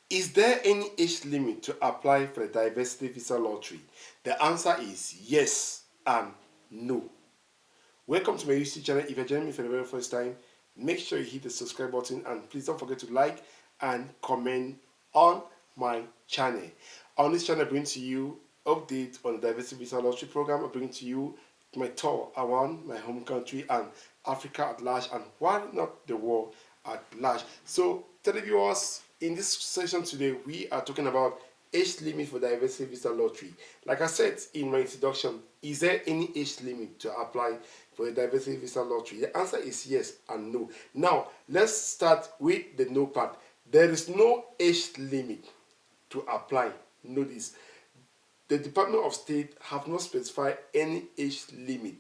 Is there any age limit to apply for the diversity visa lottery? The answer is yes and no. Welcome to my YouTube channel. If you're joining me for the very first time, make sure you hit the subscribe button and please don't forget to like and comment on my channel. On this channel, I bring to you updates on the diversity visa lottery program. I bring to you my tour around my home country and Africa at large, and why not the world at large. So, televiewers, in this session today, we are talking about age limit for diversity visa lottery. Like I said in my introduction, is there any age limit to apply for the diversity visa lottery? The answer is yes and no. Now, let's start with the no part. There is no age limit to apply. Notice, the Department of State have not specified any age limit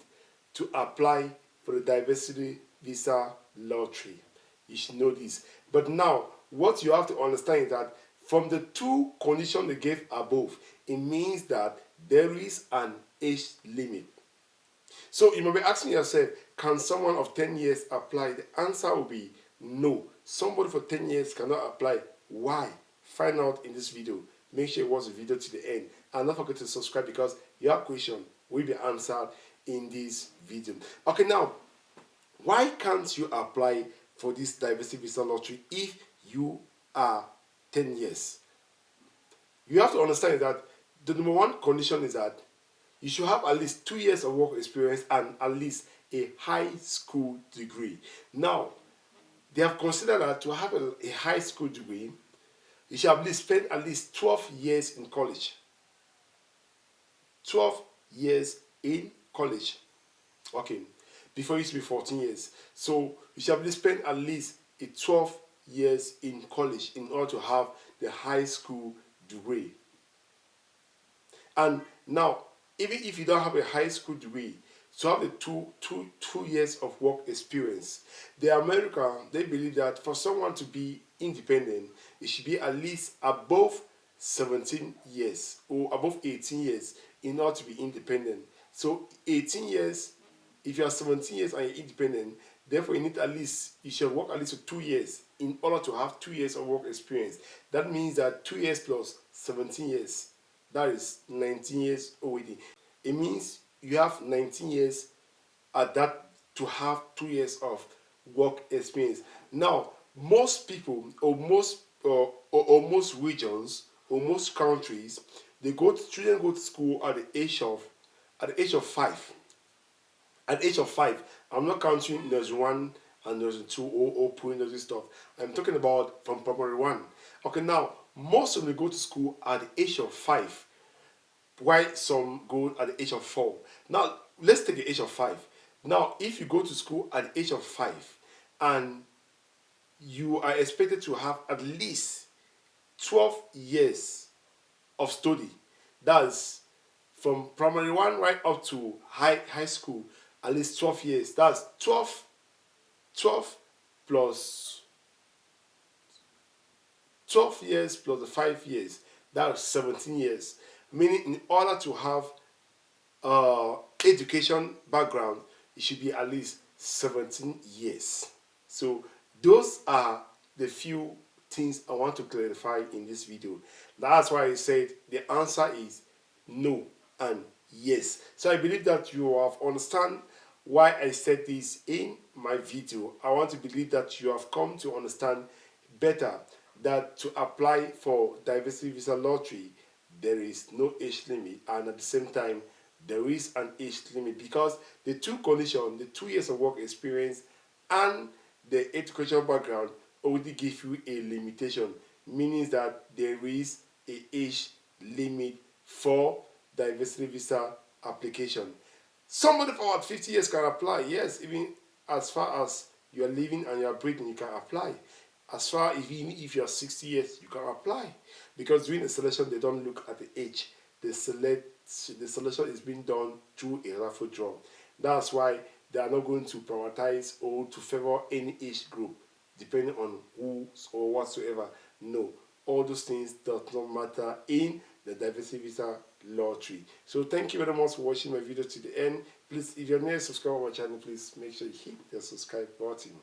to apply for the diversity visa lottery. You should know this. But now, what you have to understand is that from the two conditions they gave above, it means that there is an age limit. So you may be asking yourself, can someone of 10 years apply? The answer will be no. Somebody for 10 years cannot apply. Why? Find out in this video. Make sure you watch the video to the end. And don't forget to subscribe because your question will be answered in this video. Okay, now, why can't you apply for this diversity visa lottery if you are 10 years? You have to understand that the number one condition is that you should have at least 2 years of work experience and at least a high school degree. Now, they have considered that to have a high school degree, you should have spent at least 12 years in college. 12 years in college. Okay, before it used to be 14 years. So you should have spent at least 12 years in college in order to have the high school degree. And now, even if you don't have a high school degree, to have the two years of work experience, the America, they believe that for someone to be independent, it should be at least above 17 years or above 18 years in order to be independent. So 18 years, if you are 17 years and you're independent, therefore you need you should work at least for 2 years in order to have 2 years of work experience. That means that 2 years plus 17 years, that is 19 years already. It means you have 19 years at that to have 2 years of work experience. Now, most people or most regions or most countries, children go to school at the age of 5. At the age of 5, I'm not counting nursery 1 and nursery 2 or pre-nursery stuff. I'm talking about from primary 1. Okay, now most of them go to school at the age of 5, while some go at the age of 4. Now let's take the age of 5. Now, if you go to school at the age of 5 and you are expected to have at least 12 years of study, that's from primary 1 right up to high school, at least 12 years. That's 12 plus 12 years plus the 5 years. That's 17 years. Meaning, in order to have education background, it should be at least 17 years. So those are the few things I want to clarify in this video. That's why I said the answer is no and yes. So I believe that you have understand why I said this in my video. I want to believe that you have come to understand better that to apply for diversity visa lottery, there is no age limit, and at the same time there is an age limit because the two conditions, the 2 years of work experience and the educational background, already give you a limitation, meaning that there is an age limit for diversity visa application. Somebody for about 50 years can apply, yes, even as far as you are living and you are breathing, you can apply. As far as even if you are 60 years, you can apply. Because during the selection, they don't look at the age. The selection is being done through a raffle draw. That's why they are not going to prioritize or to favor any age group, depending on who or whatsoever. No, all those things does not matter in the diversity visa lottery. So thank you very much for watching my video to the end. Please, if you're new, subscribe to my channel, please make sure you hit the subscribe button.